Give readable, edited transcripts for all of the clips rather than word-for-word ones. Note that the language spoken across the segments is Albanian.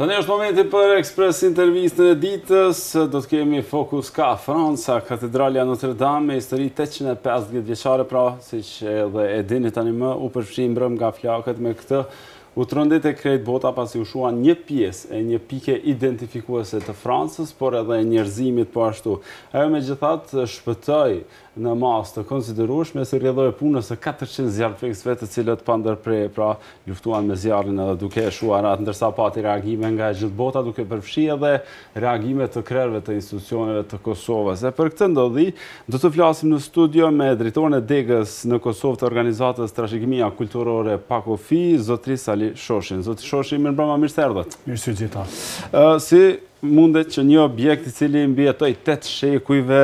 Tani është momenti për Express Intervistën e ditës. Do të kemi fokus ka Franca, Katedralja Notre Dame, me histori 850 vjeçare, pra siç edhe e dini tani më u përfshi mbrëm nga flakët me këtë. U tronditi e krejt bota pasi u shuan një pjesë e një pike identifikuese të Francës, por edhe e njerëzimit po ashtu. Ajo megjithatë shpëtoi në masë të konsiderueshme si rrjedhoi punës së 400 zjarrfikësve të cilët pa ndërprerje pra luftuan me zjarrin edhe duke e shuar atë, ndërsa pati reagime nga gjithë bota duke përfshi edhe reagime të krerëve të institucioneve të Kosovës. E për këtë ndodhi do të flasim në studio me drejtorin e degës në Kosovë të organizatës Trashëgimia Kulturore Pakofi, zotri Sali Shoshi. Zotri Shoshi, mirëmbrëma, mirë se erdhët. Mirë se gjitha. Si mundet që një objekt i cili mbijetoi 8 shekujve,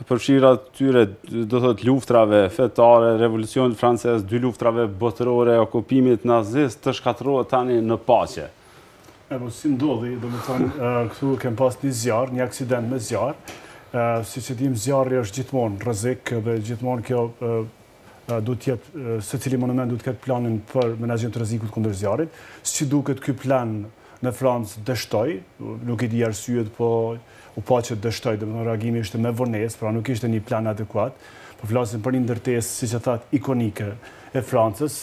përfshirat tyre do thot luftrave fetare, revolucionit francez, 2 luftrave botërore, okupimit nazist, të shkatërrohet tani në paqe? Si ndodhi, do të thonë, këtu kem pas një zjarr, një aksident me zjarr. Siç e dim, zjarri është gjithmonë rrezik dhe gjithmonë kjo duhet të jetë, secili monument duhet të ketë planin për menaxhim të rrezikut kundër zjarrit. Si duket ky plan në Francë dështoi, nuk i di arsyet, po u pa që dështoi, domethënë reagimi ishte me vonesë, pra nuk ishte një plan adekuat. Po flasim për një ndërtesë, siç e thatë, ikonike e Francës,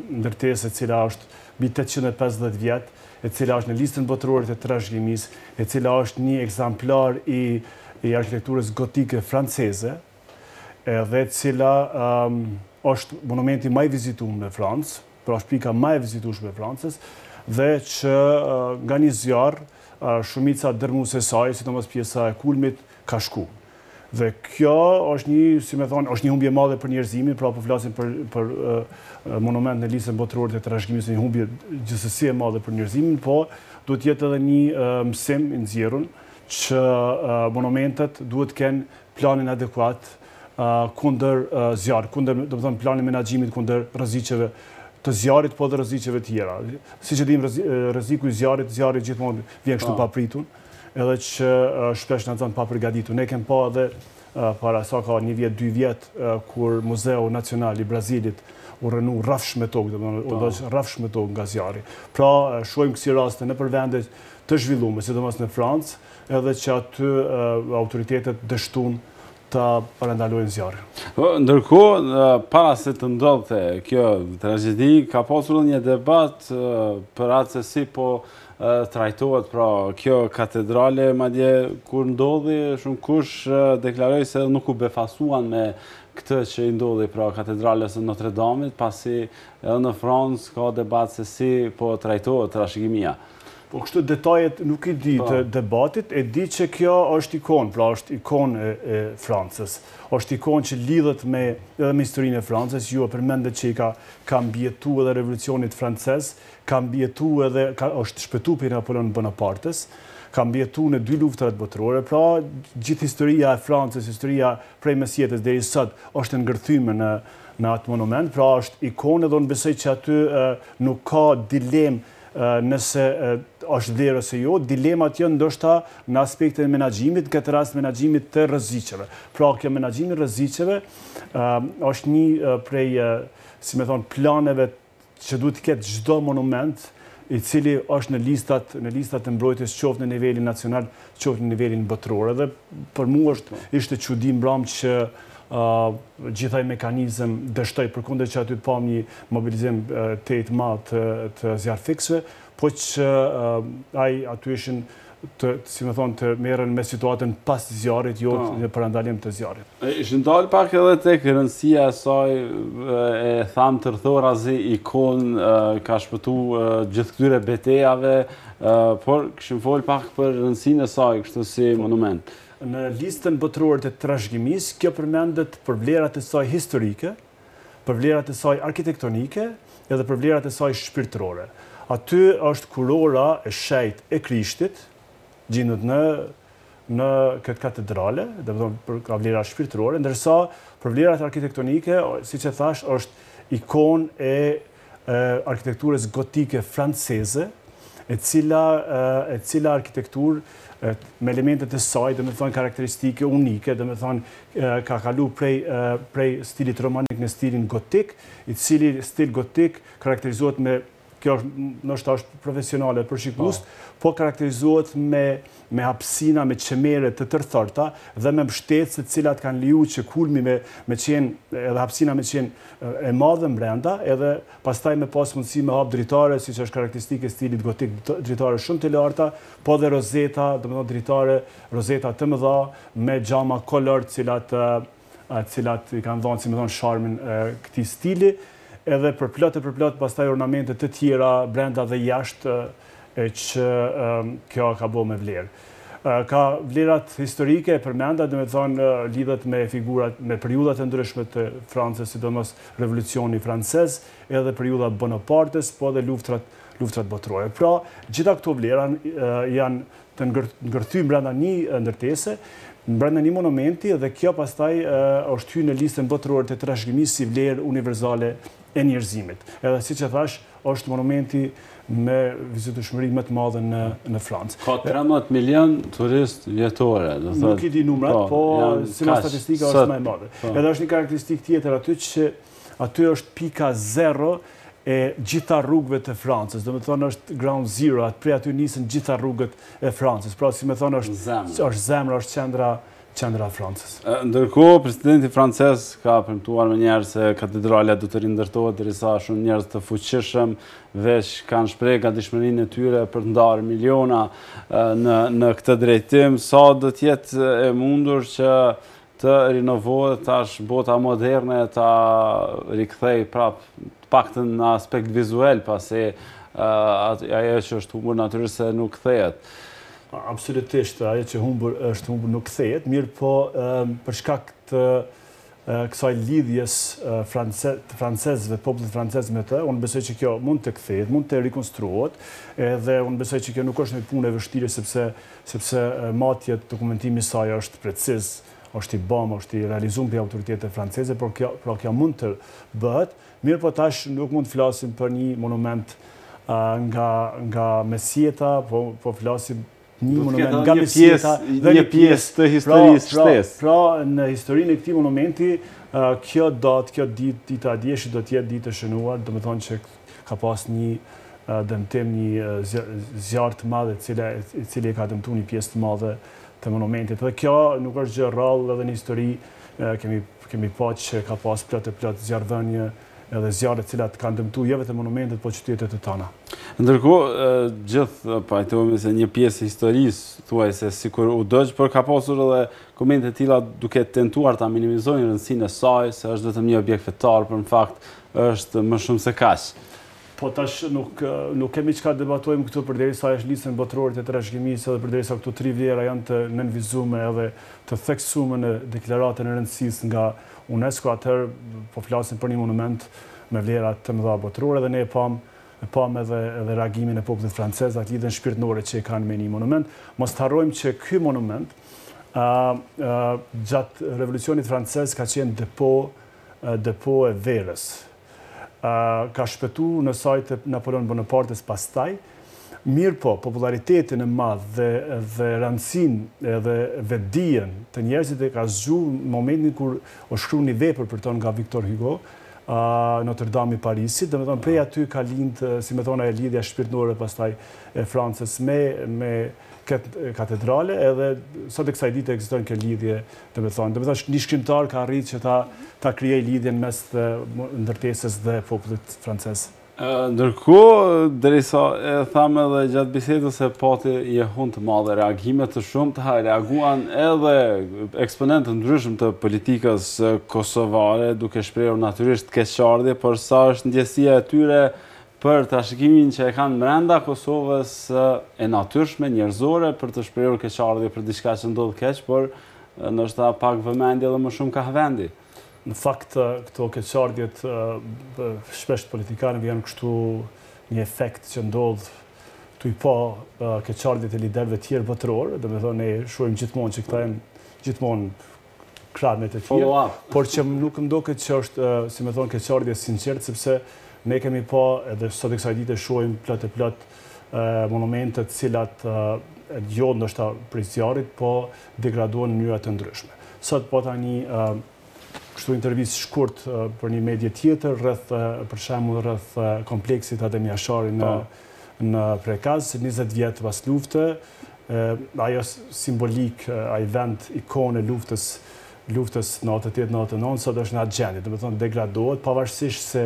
ndërtesë e cila është mbi 850 vjet, e cila është në listën botërore të trashëgimisë, e cila është një ekzemplar i arkitekturës gotike franceze, dhe cila është monumenti më i vizituar në Francë, pra është pika më e vizitueshme e Francës, dhe që nga një zjarr shumica dërmuese e saj, sidomos pjesa e kulmit, ka shku. Dhe kjo është një, si më thonë, është një humbje e madhe për njerëzimin, pra po flasim për monument në listën botërore të trashëgimisë, një humbje gjithsesi e madhe për njerëzimin, po duhet të jetë edhe një mësim i nxjerrur që monumentet duhet të kenë planin adekuat kundër zjarrit, kundër, domethënë, planin menaxhimit kundër rrezikeve të zjarrit, po dhe rrezikeve tjera. Siç e dim, rreziku i zjarrit gjithmonë vjen kështu papritur, edhe që shpesh na zon pa përgatitur. Ne kemi pa edhe para sa ka 1 vjet, 2 vjet, kur Muzeu Nacional i Brazilit u rënu rrafsh me tokë, domethënë rrafsh me tokë nga zjarri. Pra, shohim kësi raste në vende të zhvilluara, sidomos në Francë, edhe që aty autoritetet dështuan ta parandalojnë zjarrin. Ndërkohë, para se të ndodhte kjo tragjedi, ka pasur një debat për atë se si po trajtohet pra kjo katedrale, madje kur ndodhi shumë kush deklaroi se nuk u befasuan me këtë që i ndodhi pra katedrales së Notre Dame, pasi edhe në Francë ka debat se si po trajtohet trashëgimia. Po kështu detajet nuk i di të debatit, e di që kjo është ikon, pra është ikon e Francës. Është ikon që lidhet edhe me historinë e Francës, ju e përmendet që i ka mbjetu edhe revolucionit francez, ka mbjetu edhe, është shpëtu për Napoleon Bonapartes, ka mbjetu në 2 luftrat botërore, pra gjithë historia e Francës, historia prej mesjetës deri sot është ngërthyme në atë monument, pra është ikon edhe unë besoj që aty nuk ka dilemë nëse është vlerë ose jo, dilemat janë ndoshta në aspektin e menaxhimit, këtë rast menaxhimit të rrezikeve. Pra, kjo menaxhimi rrezikeve është një prej, si më thon, planeve që duhet të ketë çdo monument i cili është në listat e mbrojtjes qoftë në nivelin nacional, qoftë në nivelin botëror. Dhe për mua ishte çudi mbram që gjithaj mekanizëm dështoj, përkundër që aty pam një mobilizim të madh të zjarrfikësve, po që aty ishin si më thonë, të merren me situatën pas zjarrit, jo në parandalim të zjarrit. Ishin dalë pak edhe tek rëndësia e saj, e tham të rthorazi, ikon, ka shpëtu gjithë këtyre betejave, por kishim fol pak për rëndësinë e saj, kështu si monument. Në listën botërore të trashëgimisë, kjo përmendet për vlerat e saj historike, për vlerat e saj arkitektonike, edhe për vlerat e saj shpirtërore. Aty është kurora e shenjtë e Krishtit, gjendet në këtë katedrale, për vlera shpirtërore, ndërsa për vlerat arkitektonike, siç e thash, është ikon e arkitekturës gotike franceze, e cila arkitekturë me elementet e saj, dhe me thonë karakteristike unike, dhe me thonë ka kalu prej stilit romanik në stilin gotik, i cili stil gotik karakterizohet me kjo nështë është profesionale për shikues, po karakterizohet me hapësina, me çemere të tërthorta dhe me mbështetëse të cilat kanë liju që kulmi me qenë edhe hapësina me qenë e madhe brenda, edhe pastaj me pas mundësi me hap dritare, siç është karakteristike e stilit gotik, dritare shumë të larta, po dhe rozeta, domethënë dritare, rozeta të mëdha me xhama kolor, cilat i kanë dhënë, si më thonë, sharmin këtij stili, edhe për plot pastaj ornamente të tjera brenda dhe jashtë që kjo ka bo me vlerë. Ka vlerat historike e përmenda, dhe me thonë lidhet me figurat, me periudat e ndryshme të Francës, sidomos revolucioni francez, edhe periudat Bonapartes, po dhe luftrat botërore. Pra, gjitha këto vlera janë të ngërthy brenda një ndërtese, brenda një monumenti, dhe kjo pastaj është hyrë në listën botërore të trashëgimisë si vlerë universale e njerëzimit. Edhe si që thash, është monumenti me vizitueshmëri më të madhe në Francë. Ka 13 milion turist vjetore. Nuk i di numrat, po si nga statistika është më e madhe. Edhe është një karakteristikë tjetër aty që aty është pika 0 e gjitha rrugëve të Francës. Do me thonë është ground zero, prej aty nisën gjitha rrugët e Francës. Pra si me thonë është zemra, është qendra Francës. Ndërkohë, presidenti francez ka premtuar më njerë se Katedralja do të rindërtohet, derisa shumë njerëz të fuqishëm veç kanë shpreh gatishmërinë e tyre për të ndarë miliona në këtë drejtim. Sa do të jetë e mundur që të rinovohet tash bota moderne, ta rikthej prap paktën në aspekt vizual, pasi ajo që është humbur natyrisht se nuk kthehet. Absolutisht, ajo që është humbur nuk kthehet, mirë po për shkak të kësaj lidhjes francezëve, popullit francez me të, unë besoj që kjo mund të kthehet, mund të rikonstruohet, edhe unë besoj që kjo nuk është një punë e vështirë sepse matjet, dokumentimi i saj është preciz, është i bam, është i realizuar për autoritetet franceze, por kjo mund të bëhet. Mirë po tash nuk mund të flasim për një monument nga mesjeta, po flasim një monument nga mesjeta dhe një pjesë të historisë shtesë. Pra, në historinë e këtij monumenti, kjo dita e djeshit do të jetë ditë e shënuar, do të thonë që ka pas një dëmtim, një zjarr të madh i cili ka dëmtuar një pjesë të madhe të monumentit. Dhe kjo nuk është gjë rrallë, edhe në histori kemi pa që ka pas plot zjarrvënie edhe zjarre cilat kanë dëmtuar jo vetëm monumentet, po qytetet e tona. Ndërkohë, gjithë pajtohemi se një pjesë e historisë, thuaj se sikur u dëgj, por ka pasur edhe komente të tilla duke tentuar ta minimizojnë rëndësinë e saj, se është vetëm një objekt fetar, por në fakt është më shumë se kaq. Po tash nuk kemi çka debatojmë këtu përderisa është listën botërore të trashëgimisë, edhe përderisa këto 3 vlera janë të nënvizuara edhe të theksuara në deklaratën e rëndësisë nga UNESCO, atëherë po flasim për një monument me vlera të mëdha botërore, dhe ne e pam edhe reagimin e popullit francez, atë lidhjen shpirtërore që e kanë me një monument. Mos të harrojmë që ky monument gjatë revolucionit francez ka qenë depo e verës. Ka shpëtuar në sajtë Napoleon Bonapartes pastaj. Mirë po, popularitetin e madh dhe rëndësinë edhe vetdijen të njerëzit e ka zgjuar momentin kur u shkruan një vepër për to nga Victor Hugo, Notre Dame i Parisit, domethënë prej aty ka lind, si më thonë, lidhja shpirtërore pastaj e Francës me katedrale, edhe sot e kësaj dite ekziston kjo lidhje, domethënë një shkrimtar ka arritur që ta krijojë lidhjen mes ndërtesës dhe popullit francez. Ndërkohë, derisa e thamë edhe gjatë bisedës se pati jehun të madhe, reagime të shumta, reaguan edhe eksponentë ndryshëm të politikës kosovare, duke shprehur natyrisht keqardhje, por sa është ndjesia e tyre për trashëgimin që e kanë brenda Kosovës e natyrshme, njerëzore, për të shprehur keqardhje për diçka që ndodh keq, por ndoshta pak vëmendje dhe më shumë ka vendi. Në fakt, këto keqardhjet shpesh politikanëve janë kështu një efekt që ndodh tu i pa keqardhjet e liderëve tjerë botëror, domethënë ne shohim gjithmonë që këta janë gjithmonë krahme të tjerë, por që nuk më duket që është, si më thonë, keqardhje sinqert, sepse ne kemi pa edhe sot e kësaj dite shohim plot monumente të cilat jo ndoshta prej zjarrit, po degraduan në mënyra të ndryshme. Sot po tani kështu intervistë shkurt për një medje tjetër për shembull rreth kompleksit Adem Jashari në Prekaz, 20 vjet pas lufte, ajo simbolik, ai vend ikone luftës 98-99 sot është në atë gjendje, domethënë degradohet pavarësisht se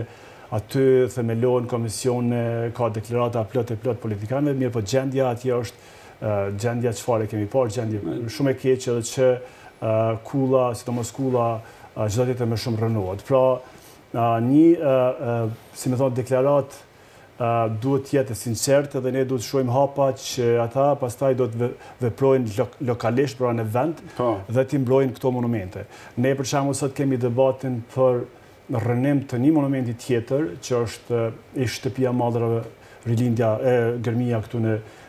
aty themelohen komisione, ka deklarata plot politikanëve, mirë po gjendja atje është gjendja çfarë kemi parë, gjendje shumë e keqe edhe që kulla, sidomos kulla çdo tjetër më shumë rënohet. Pra, një, si më thonë, deklarat duhet të jetë sinqertë dhe ne duhet të shohim hapa që ata pastaj do të veprojnë lokalisht pra në vend dhe të mbrojnë këto monumente. Ne për shembull sot kemi debatin për rënim të një monumenti tjetër që është shtëpia madhrave rilindja e Gërmia këtu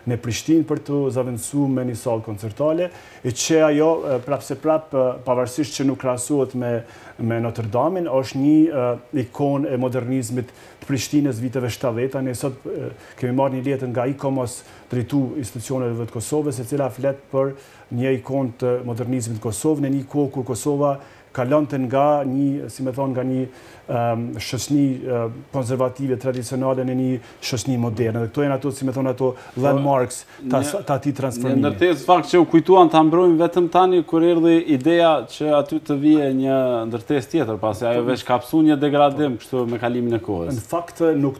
në Prishtinë për të zavendësuar me një sallë koncertale, e që ajo prap pavarësisht që nuk krahasohet me Notre Dame, është një ikon e modernizmit të Prishtinës viteve 70. Ne sot kemi marrë një letër nga ICOMOS, drejtu institucioneve të Kosovës, e cila flet për një ikon të modernizmit të Kosovë në një kohë kur Kosova kalonte nga një, si më thonë, nga një shoqëni konservative tradicionale në një shoqëni moderne. Dhe këto janë ato, si më thonë, ato landmarks të atij transformimi. Një ndërtesë fakt që u kujtuan ta mbrojmë vetëm tani kur erdhi ideja që aty të vije një ndërtesë tjetër, pasi ajo veç kapsu një degradim kështu me kalimin e kohës. Në fakt nuk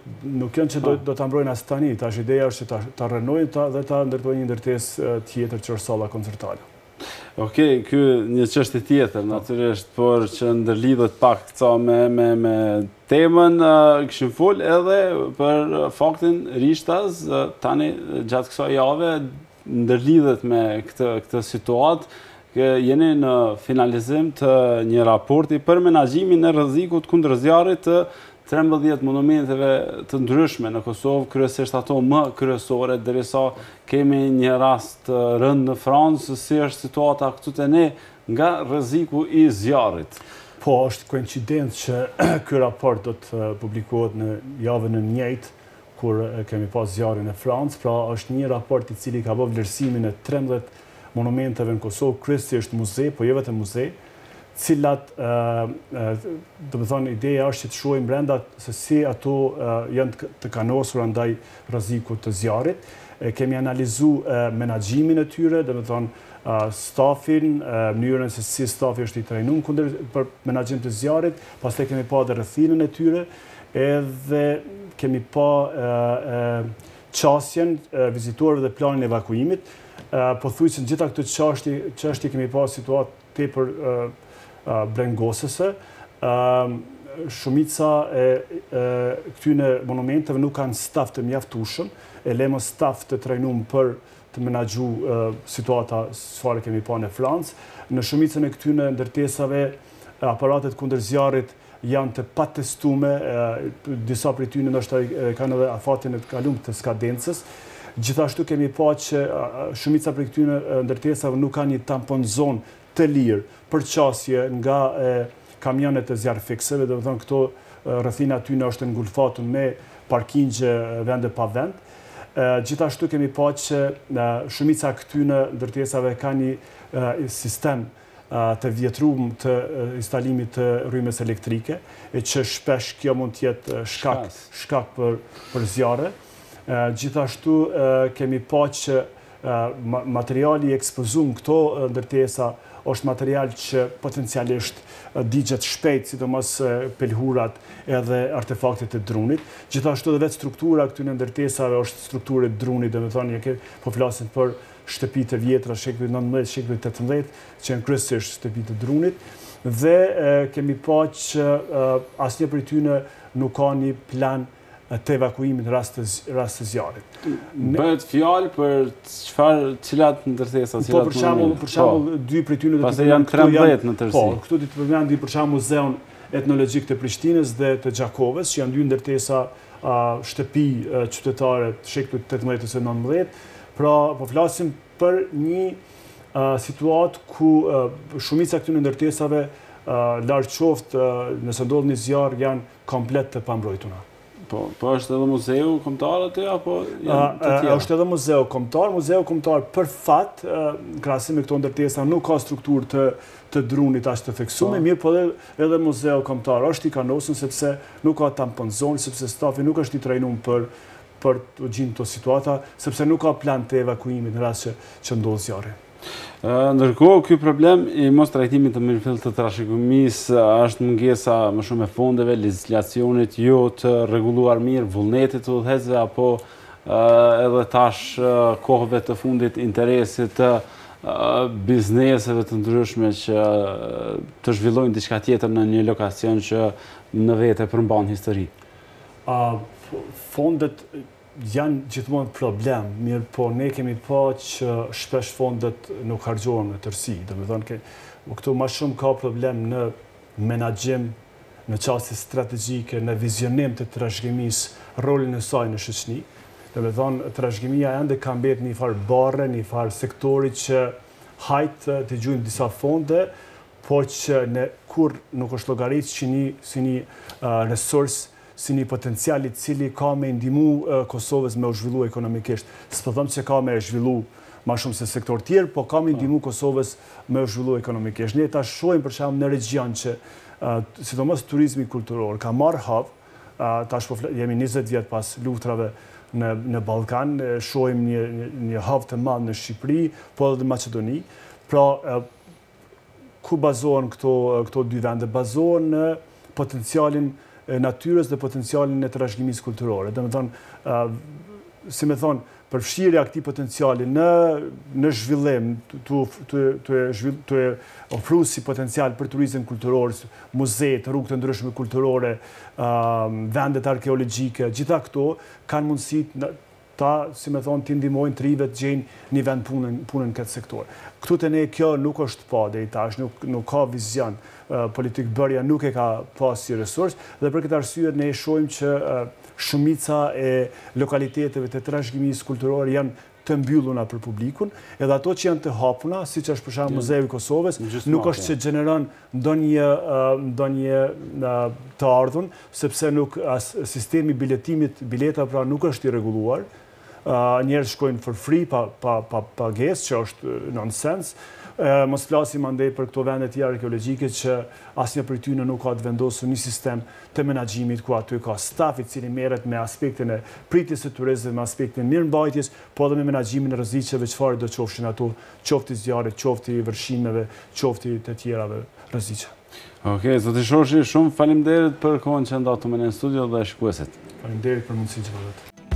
janë që do ta mbrojnë as tani, tash ideja është që ta rënojnë dhe ta ndërtojnë një ndërtesë tjetër që është salla koncertale. Okej, ky një çështje tjetër, natyrisht, por që ndërlidhet pak këto me temën, kishim fol edhe për faktin rishtas, tani gjatë kësaj jave ndërlidhet me këtë situatë, jeni në finalizim të një raporti për menaxhimin e rrezikut kundër zjarrit të 13 monumenteve të ndryshme në Kosovë, kryesisht ato më kryesore, derisa kemi një rast rënd në Francë, si është situata këtu te ne nga rreziku i zjarrit. Po, është koincidencë që ky raport do të publikohet në javën e njëjtë kur kemi pas zjarrin në Francë, pra është një raport i cili ka bërë vlerësimin e 13 monumenteve në Kosovë, kryesisht muze, po jo vetëm muze, cilat, do të thonë, ideja është që të shohim brenda se si ato janë të kanosura ndaj rrezikut të zjarrit. Kemi analizuar menaxhimin e tyre, do të thonë stafin, mënyrën se si stafi është i trajnuar për menaxhim të zjarrit, pastaj kemi pa edhe rrethinën e tyre, edhe kemi pa qasjen vizitorëve dhe planin e evakuimit. Pothuajse në gjitha këto çështje kemi pa situatë tepër brengosëse. Shumica e këtyre monumenteve nuk kanë staf të mjaftueshëm, e lëmë staf të trajnuar për të menaxhu situata çfarë kemi pa në Francë. Në shumicën e këtyre ndërtesave aparatet kundër zjarrit janë të patestume, disa prej tyre ndoshta kanë edhe afatin e të kaluar të skadencës. Gjithashtu kemi pa që shumica prej këtyre ndërtesave nuk kanë një tampon zonë të lirë për qasje nga kamionet e zjarrfikseve, do të thonë këto rrethina aty është ngulfatur me parkingje vende pa vend. Gjithashtu kemi pa që shumica këtyre ndërtesave ka një sistem të vjetruar të instalimit të rrymes elektrike, e që shpesh kjo mund të jetë shkak për zjarre. Gjithashtu kemi pa që materiali i ekspozuar këto ndërtesa është material që potencialisht digjet shpejt, sidomos pelhurat edhe artefaktet e drunit. Gjithashtu edhe vetë struktura këtyre ndërtesave është strukturë e drunit, domethënë po flasim për shtëpitë e vjetra, shekullit 19, shekullit 18, që janë kryesisht shtëpitë e drunit, dhe kemi pa që asnjë prej tyre nuk ka një plan të evakuimit në rast të zjarrit. Bëhet fjalë për cilat ndërtesa, po për shembull dy prej tyre janë 13 në tërësi. Po, këtu do të përmendi për shembull muzeun etnologjik të Prishtinës dhe të Gjakovës, që janë dy ndërtesa shtëpi qytetare të shekullit 18 ose 19. Pra, po flasim për një situatë ku shumica këtyre ndërtesave larg qoftë nëse ndodh një zjarr janë komplet të pambrojtura. Po është edhe muzeu kombëtar aty apo janë të tjera? Është edhe muzeu kombëtar për fat, krahasim me këto ndërtesa nuk ka strukturë të drunit as të theksuar, mirë po edhe muzeu kombëtar është i kanosur sepse nuk ka tampon zonë, sepse stafi nuk është i trajnuar për të gjetur këto situata, sepse nuk ka plan të evakuimit në rast që ndodh zjarri. Ndërkohë, ky problem i mos trajtimit të mirëfillt të trashëgimisë është mungesa më shumë e fondeve, legjislacionit jo të rregulluar mirë, vullnetit të udhëhecëve apo edhe tash kohëve të fundit interesit të bizneseve të ndryshme që të zhvillojnë diçka tjetër në një lokacion që në vete përmban histori. Fondet janë gjithmonë problem, mirë po ne kemi pa që shpesh fondet nuk harxhohen në tërësi. Domethënë këtu më shumë ka problem në menaxhim, në çështje strategjike, në vizionim të trashëgimisë, rolin e saj në shoqëni. Domethënë trashëgimia ende ka mbetur një farë barre, një farë sektori që të gjujmë disa fonde, po që kur nuk është llogaritur si një resurs, si një potencial i cili ka me ndihmu Kosovës me u zhvillu ekonomikisht. S'po them se ka me zhvillu më shumë se sektor tjerë, po ka me ndihmu Kosovës me u zhvillu ekonomikisht. Ne tash shohim për shembull në regjion që sidomos turizmi kulturor ka marrë hap, tash jemi 20 vjet pas luftrave në Ballkan, shohim një hap të madh në Shqipëri, po edhe në Maqedoni. Pra ku bazohen këto dy vende? Bazohen në potencialin natyrës dhe potencialin e trashëgimisë kulturore. Domethënë, si më thon, përfshirja e këtij potenciali në zhvillim, të ofru si potencial për turizëm kulturor, muzeet, rrugë të ndryshme kulturore, vendet arkeologjike, gjitha këto kanë mundësi si më thon, të ndihmojnë të rive të gjejnë një vend punën këtë sektor. Këtu te ne kjo nuk është pa deri tash, nuk ka vizion politik bërja, nuk e ka pas si resurs, dhe për këtë arsye ne shohim që shumica e lokaliteteve të trashëgimisë kulturore janë të mbylluna për publikun, edhe ato që janë të hapuna, siç është për shembull Muzeu i Kosovës, nuk është që gjeneron ndonjë të ardhun, sepse nuk sistemi biletimit, bileta pra nuk është i rregulluar. Njerëz shkojnë for free pa pagesë, që është nonsens. Mos flasim andej për këto vende tjera arkeologjike që asnjë prej tyre nuk ka të vendosur një sistem të menaxhimit ku aty ka staf i cili merret me aspektin e pritjes së turizmit, me aspektin e mirëmbajtjes, po edhe me menaxhimin e rrezikshmeve çfarë do qofshin ato, qoftë i zjarrit, qoftë i vërshimeve, qoftë i të tjerave rreziqe. Okej, zoti Shoshi, shumë faleminderit për kohën që ndatëm në studio dhe shikuesit. Faleminderit për mundësinë që më jepët.